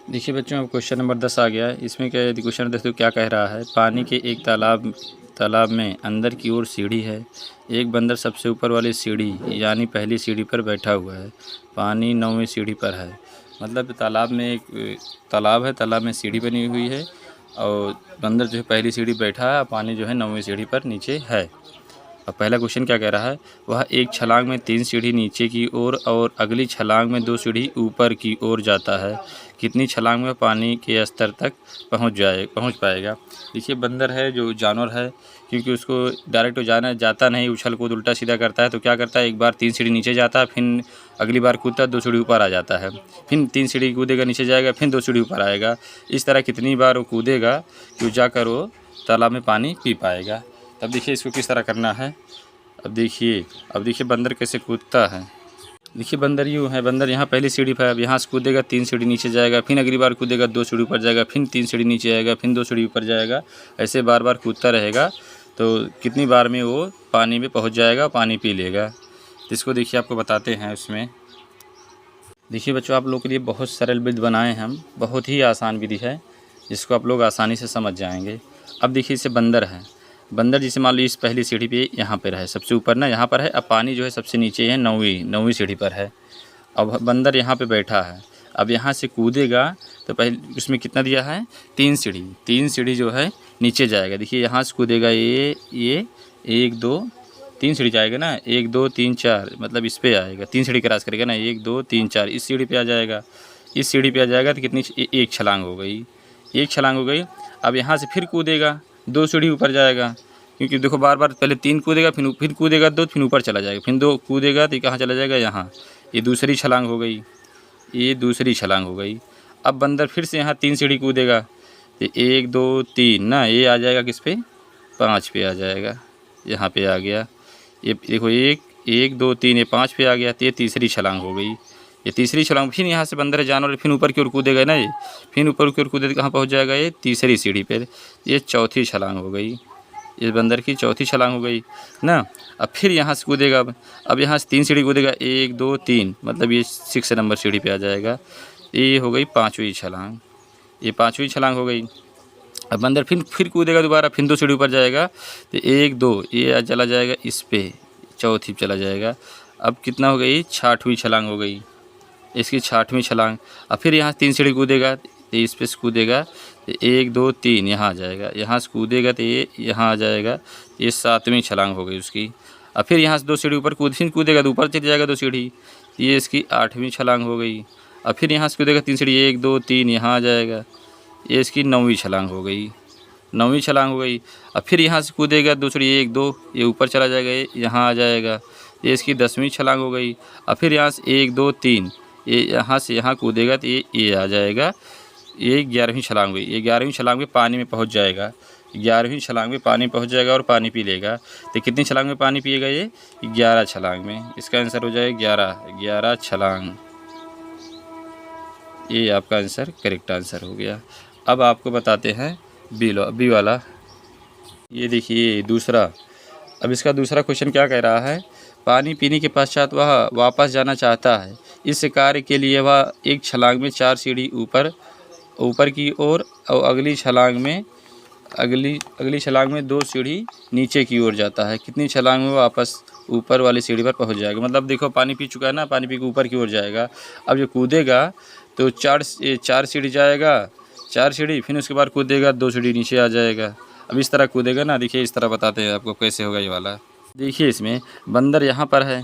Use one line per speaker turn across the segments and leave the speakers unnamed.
देखिए बच्चों, अब क्वेश्चन नंबर 10 आ गया है। इसमें क्या है, क्वेश्चन देखो क्या कह रहा है। पानी के एक तालाब में अंदर की ओर सीढ़ी है। एक बंदर सबसे ऊपर वाली सीढ़ी यानी पहली सीढ़ी पर बैठा हुआ है। पानी 9वीं सीढ़ी पर है। मतलब तालाब में एक तालाब है, तालाब में सीढ़ी बनी हुई है और बंदर जो है पहली सीढ़ी बैठा है, पानी जो है 9वीं सीढ़ी पर नीचे है। अब पहला क्वेश्चन क्या कह रहा है, वह एक छलांग में 3 सीढ़ी नीचे की ओर और अगली छलांग में 2 सीढ़ी ऊपर की ओर जाता है। कितनी छलांग में पानी के स्तर तक पहुंच पाएगा। देखिए बंदर है जो जानवर है, क्योंकि उसको डायरेक्ट जाता नहीं, उछल कूद उल्टा सीधा करता है। तो क्या करता है, एक बार 3 सीढ़ी नीचे जाता है, फिर अगली बार कूदता है 2 सीढ़ी ऊपर आ जाता है, फिर 3 सीढ़ी कूदेगा नीचे जाएगा, फिर 2 सीढ़ी ऊपर आएगा। इस तरह कितनी बार वो कूदेगा कि जाकर वो तालाब में पानी पी पाएगा। तब देखिए इसको किस तरह करना है। अब देखिए बंदर कैसे कूदता है। देखिए बंदर यूँ है, बंदर यहाँ पहली सीढ़ी पर है, अब यहाँ से कूदेगा 3 सीढ़ी नीचे जाएगा, फिर अगली बार कूदेगा 2 सीढ़ी ऊपर जाएगा, फिर 3 सीढ़ी नीचे आएगा, फिर 2 सीढ़ी ऊपर जाएगा। ऐसे बार बार कूदता रहेगा तो कितनी बार में वो पानी में पहुँच जाएगा, पानी पी लेगा। तो इसको देखिए आपको बताते हैं। उसमें देखिए बच्चों, आप लोग के लिए बहुत सरल विधि बनाए हैं हम, बहुत ही आसान विधि है जिसको आप लोग आसानी से समझ जाएंगे। अब देखिए इसे बंदर है, बंदर जिसे मान लीजिए इस पहली सीढ़ी पे यहाँ पर है, सबसे ऊपर ना यहाँ पर है। अब पानी जो है सबसे नीचे है, 9वीं सीढ़ी पर है। अब बंदर यहाँ पे बैठा है, अब यहाँ से कूदेगा तो पहले उसमें कितना दिया है, 3 सीढ़ी जो है नीचे जाएगा। देखिए यहाँ से कूदेगा, ये 1 2 3 सीढ़ी जाएगा ना, 1 2 3 4, मतलब इस पे आएगा, 3 सीढ़ी क्रॉस करेगा ना, 1 2 3 4 इस सीढ़ी पे आ जाएगा। इस सीढ़ी पे आ जाएगा तो कितनी, एक छलांग हो गई, एक छलांग हो गई। अब यहाँ से फिर कूदेगा, 2 सीढ़ी ऊपर जाएगा, क्योंकि देखो बार बार पहले 3 कूदेगा, फिर कूदेगा 2, फिर ऊपर चला जाएगा, फिर 2 कूदेगा तो कहाँ चला जाएगा, यहाँ। ये दूसरी छलांग हो गई, ये दूसरी छलांग हो गई। अब बंदर फिर से यहाँ 3 सीढ़ी कूदेगा तो 1 2 3 ना, ये आ जाएगा किस पे, 5 पे आ जाएगा, यहाँ पे आ गया। ये देखो 1 2 3, ये 5 पे आ गया, तो ये तीसरी छलांग हो गई। ये तीसरी छलांग, फिर यहाँ से बंदर जानवर फिर ऊपर की ओर कूदेगा ना, ये फिर ऊपर की ओर कूदे तो कहाँ पहुँच जाएगा, ये तीसरी सीढ़ी पर। ये चौथी छलांग हो गई, इस बंदर की चौथी छलांग हो गई ना। अब फिर यहाँ से कूदेगा, अब यहाँ से 3 सीढ़ी कूदेगा, 1 2 3, मतलब ये 6 नंबर सीढ़ी पे आ जाएगा। ये हो गई 5वीं छलांग, ये 5वीं छलांग हो गई। अब बंदर फिर कूदेगा दोबारा, फिर 2 सीढ़ी ऊपर जाएगा तो 1 2, ये चला जाएगा इस पे, चौथी चला जाएगा। अब कितना हो गई, 6वीं छलांग हो गई, इसकी 6वीं छलांग। अब फिर यहाँ 3 सीढ़ी कूदेगा तो इस पे से कूदेगा तो 1 2 3 यहाँ आ जाएगा, यहाँ से कूदेगा तो ये यहाँ आ जाएगा, ये 7वीं छलांग हो गई उसकी। अब फिर यहाँ से 2 सीढ़ी ऊपर कूदेगा तो ऊपर चली जाएगा 2 सीढ़ी, ये इसकी 8वीं छलांग हो गई। अब फिर यहाँ से कूदेगा 3 सीढ़ी, 1 2 3 यहाँ आ जाएगा, ये इसकी 9वीं छलांग हो गई, 9वीं छलांग हो गई। अब फिर यहाँ से कूदेगा 2 सीढ़ी, 1 2, ये ऊपर चला जाएगा, ये यहाँ आ जाएगा, ये इसकी 10वीं छलांग हो गई। अब फिर यहाँ से 1 2 3, ये यहाँ से यहाँ कूदेगा तो ये आ जाएगा, ये 11वीं छलांग हुई। ये 11वीं छलांग में पानी में पहुंच जाएगा, 11वीं छलांग में पानी पहुंच जाएगा और पानी पी लेगा। तो कितनी छलांग में पानी पिएगा, ये 11 छलांग में। इसका आंसर हो जाएगा 11 छलांग। ये आपका आंसर करेक्ट आंसर हो गया। अब आपको बताते हैं बी वाला। ये देखिए दूसरा, अब इसका दूसरा क्वेश्चन क्या कह रहा है, पानी पीने के पश्चात वह वापस जाना चाहता है। इस कार्य के लिए वह एक छलांग में 4 सीढ़ी ऊपर की ओर और अगली छलांग में 2 सीढ़ी नीचे की ओर जाता है। कितनी छलांग में वापस ऊपर वाली सीढ़ी पर पहुंच जाएगा। मतलब देखो पानी पी चुका है ना, पानी पी के ऊपर की ओर जाएगा। अब जो कूदेगा तो 4 सीढ़ी जाएगा, 4 सीढ़ी, फिर उसके बाद कूदेगा 2 सीढ़ी नीचे आ जाएगा। अब इस तरह कूदेगा ना, देखिए इस तरह बताते हैं आपको कैसे होगा ये वाला। देखिए इसमें बंदर यहाँ पर है,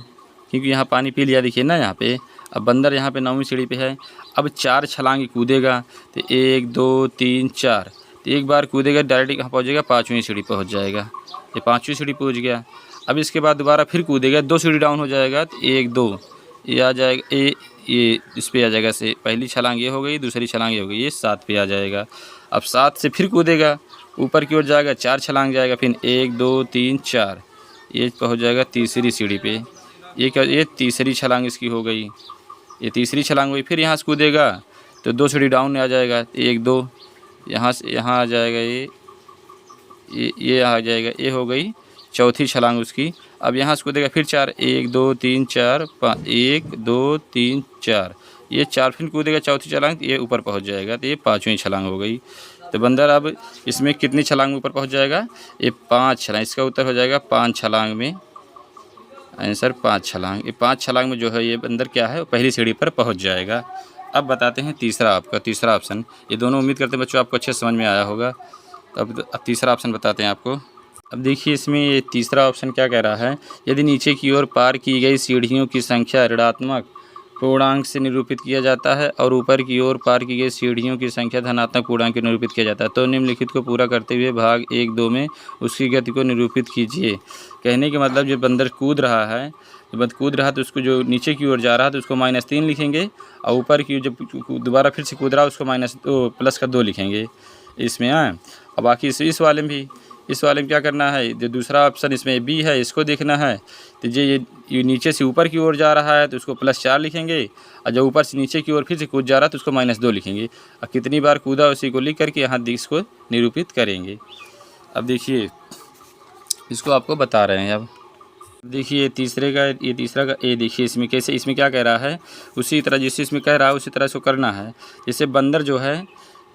क्योंकि यहाँ पानी पी लिया, देखिए ना यहाँ पे। अब बंदर यहाँ पे 9वीं सीढ़ी पे है। अब 4 छलांग कूदेगा तो 1 2 3 4, तो एक बार कूदेगा डायरेक्ट कहाँ पहुँचेगा, 5वीं सीढ़ी पहुँच जाएगा। ये 5वीं सीढ़ी पहुँच गया। अब इसके बाद दोबारा फिर कूदेगा, 2 सीढ़ी डाउन हो जाएगा तो 1 2, ये आ जाएगा, ये इस पे आ जाएगा। से पहली छलांग ये हो गई, दूसरी छलांग ये हो गई, ये 7 पे आ जाएगा। अब 7 से फिर कूदेगा, ऊपर की ओर जाएगा, 4 छलांग जाएगा, फिर 1 2 3 4, ये पहुँच जाएगा तीसरी सीढ़ी पे। ये तीसरी छलांग इसकी हो गई, ये तीसरी छलांग हुई। फिर यहाँ से कूदेगा तो 2 सीढ़ी डाउन आ जाएगा, 1 2, यहाँ से यहाँ आ जाएगा, ये आ जाएगा, ये हो गई चौथी छलांग उसकी। अब यहाँ से कूदेगा फिर 4, 1 2 3 4 5, 1 2 3 4, ये 4 फिर कूदेगा चौथी छलांग, तो ये ऊपर पहुंच जाएगा, तो ये 5वीं छलांग हो गई। तो बंदर अब इसमें कितनी छलांग में ऊपर पहुंच जाएगा? ये 5 छलांग। इसका उत्तर हो जाएगा 5 छलांग में, आंसर 5 छलांग। ये 5 छलांग में जो है ये बंदर क्या है, पहली सीढ़ी पर पहुँच जाएगा। अब बताते हैं तीसरा, आपका तीसरा ऑप्शन। ये दोनों उम्मीद करते हैं बच्चों आपको अच्छे समझ में आया होगा। तो अब तीसरा ऑप्शन बताते हैं आपको। अब देखिए इसमें ये तीसरा ऑप्शन क्या कह रहा है, यदि नीचे की ओर पार की गई सीढ़ियों की संख्या ऋणात्मक पूर्णांक से निरूपित किया जाता है और ऊपर की ओर पार की गई सीढ़ियों की संख्या धनात्मक पूर्णांक से निरूपित किया जाता है, तो निम्नलिखित को पूरा करते हुए भाग 1-2 में उसकी गति को निरूपित कीजिए। कहने के मतलब जब बंदर कूद रहा है, तो उसको जो नीचे की ओर जा रहा है तो उसको -3 लिखेंगे, और ऊपर की जब दोबारा फिर से कूद रहा है उसको +2 लिखेंगे इसमें। और बाकी इस वाले में क्या करना है, जो दूसरा ऑप्शन इसमें बी है इसको देखना है। तो ये नीचे से ऊपर की ओर जा रहा है तो उसको +4 लिखेंगे, और जब ऊपर से नीचे की ओर फिर से कूद जा रहा है तो उसको -2 लिखेंगे, और कितनी बार कूदा उसी को लिख करके यहाँ इसको निरूपित करेंगे। अब देखिए इसको आपको बता रहे हैं। अब देखिए तीसरा का ये देखिए इसमें कैसे, इसमें क्या कह रहा है, उसी तरह जैसे इसमें कह रहा है उसी तरह इसको करना है। जैसे बंदर जो है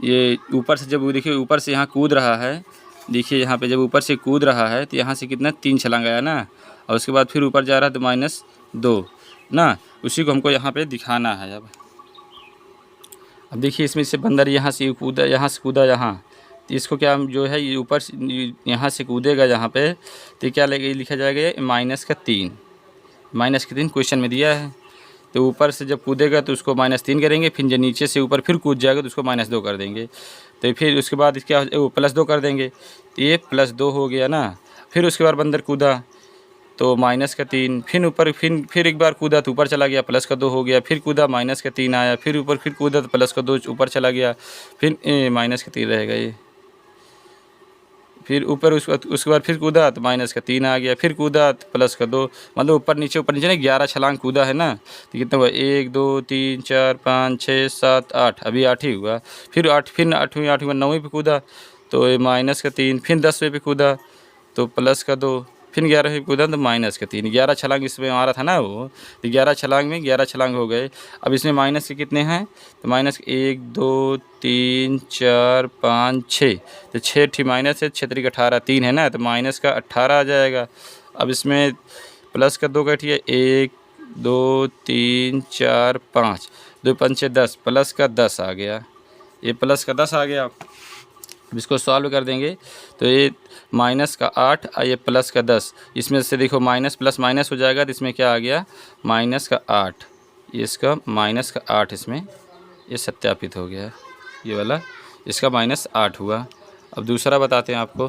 ये ऊपर से, जब देखिए ऊपर से यहाँ कूद रहा है, देखिए यहाँ पे जब ऊपर से कूद रहा है तो यहाँ से कितना 3 छलांग आया ना, और उसके बाद फिर ऊपर जा रहा है तो -2 ना, उसी को हमको यहाँ पे दिखाना है। अब देखिए इसमें से बंदर यहाँ से कूदा, यहाँ, तो इसको क्या जो है ये ऊपर से यहाँ से कूदेगा यहाँ पे, तो क्या लिखा जाएगा -3 क्वेश्चन में दिया है। तो ऊपर से जब कूदेगा तो उसको -3 करेंगे, फिर जब नीचे से ऊपर फिर कूद जाएगा तो उसको -2 कर देंगे, तो फिर उसके बाद क्या +2 कर देंगे, तो ये +2 हो गया ना। फिर उसके बाद बंदर कूदा तो -3, फिर ऊपर फिर एक बार कूदा तो ऊपर चला गया, +2 हो गया, फिर कूदा -3 आया, फिर ऊपर फिर कूदा तो +2 ऊपर चला गया, फिर -3 रहेगा ये, फिर ऊपर उसके बाद फिर कूदा तो -3 आ गया, फिर कूदा तो +2, मतलब ऊपर नीचे ना 11 छलांग कूदा है ना, तो कितना हुआ 1 2 3 4 5 6 7 8, अभी 8 ही हुआ। फिर 8वीं 9वीं पे कूदा तो -3, फिर 10वीं पे कूदा तो +2, फिर 11वीं पे कूदा तो -3। 11 छलांग इसमें मारा था ना वो, तो 11 छलांग में 11 छलांग हो गए। अब इसमें माइनस के कितने हैं, तो -1 2 3 4 5 6, तो 6 ठी माइनस है, 6 3 18, 3 है ना, तो -18 आ जाएगा। अब इसमें +2 कैठिए 1 2 3 4 5, 2 5 6 10, +10 आ गया, ये +10 आ गया। अब इसको सॉल्व कर देंगे तो ये -8 और ये +10, इसमें से देखो माइनस प्लस माइनस हो जाएगा, तो इसमें क्या आ गया -8, ये इसका -8 इसमें ये सत्यापित हो गया, ये वाला इसका -8 हुआ। अब दूसरा बताते हैं आपको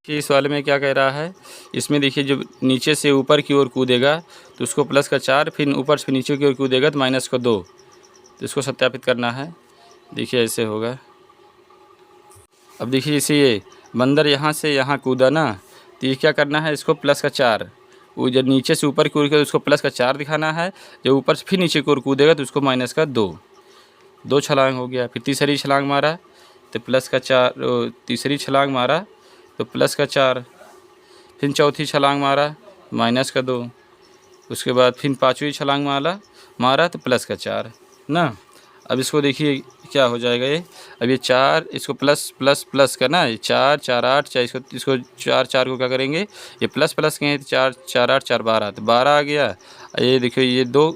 कि इस वाले में क्या कह रहा है। इसमें देखिए जब नीचे से ऊपर की ओर कूदेगा तो उसको +4, फिर ऊपर से नीचे की ओर कूदेगा तो -2, तो इसको सत्यापित करना है। देखिए ऐसे होगा। अब देखिए जैसे ये बंदर यहाँ से यहाँ कूदा ना, तो ये क्या करना है, इसको +4, वो जब नीचे से ऊपर की ओर कूदेगा उसको +4 दिखाना है, जब ऊपर से फिर नीचे की ओर कूदेगा तो उसको -2 छलांग हो गया। फिर तीसरी छलांग मारा तो +4, तीसरी छलांग मारा तो +4, फिर चौथी छलांग मारा -2, उसके बाद फिर 5वीं छलांग मारा तो +4 ना। अब इसको देखिए क्या हो जाएगा ये, अब ये 4 इसको प्लस करना है, 4 4 8, चाहे इसको 4 को क्या करेंगे, ये प्लस कहें तो 4 4 8 4 12, तो 12 आ गया। ये देखिए ये 2,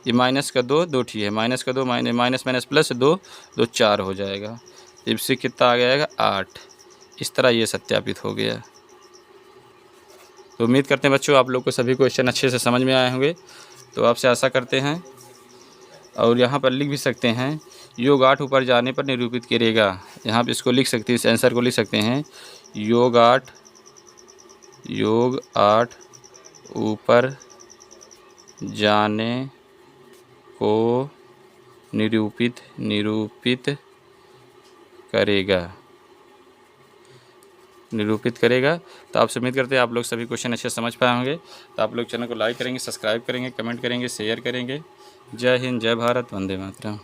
ये -2 ठीक है, -2 माइनस प्लस 2 4 हो जाएगा, इससे कितना आ जाएगा 8। इस तरह ये सत्यापित हो गया। तो उम्मीद करते हैं बच्चों आप लोग को सभी क्वेश्चन अच्छे से समझ में आए होंगे, तो आपसे आशा करते हैं। और यहाँ पर लिख भी सकते हैं, योग 8 ऊपर जाने पर निरूपित करेगा, यहाँ पे इसको लिख सकते हैं, इस आंसर को लिख सकते हैं, योग 8 ऊपर जाने को निरूपित करेगा। तो आपसे उम्मीद करते हैं आप लोग सभी क्वेश्चन अच्छे समझ पाए होंगे। तो आप लोग चैनल को लाइक करेंगे, सब्सक्राइब करेंगे, कमेंट करेंगे, शेयर करेंगे। जय हिंद, जय भारत, वंदे मातरम।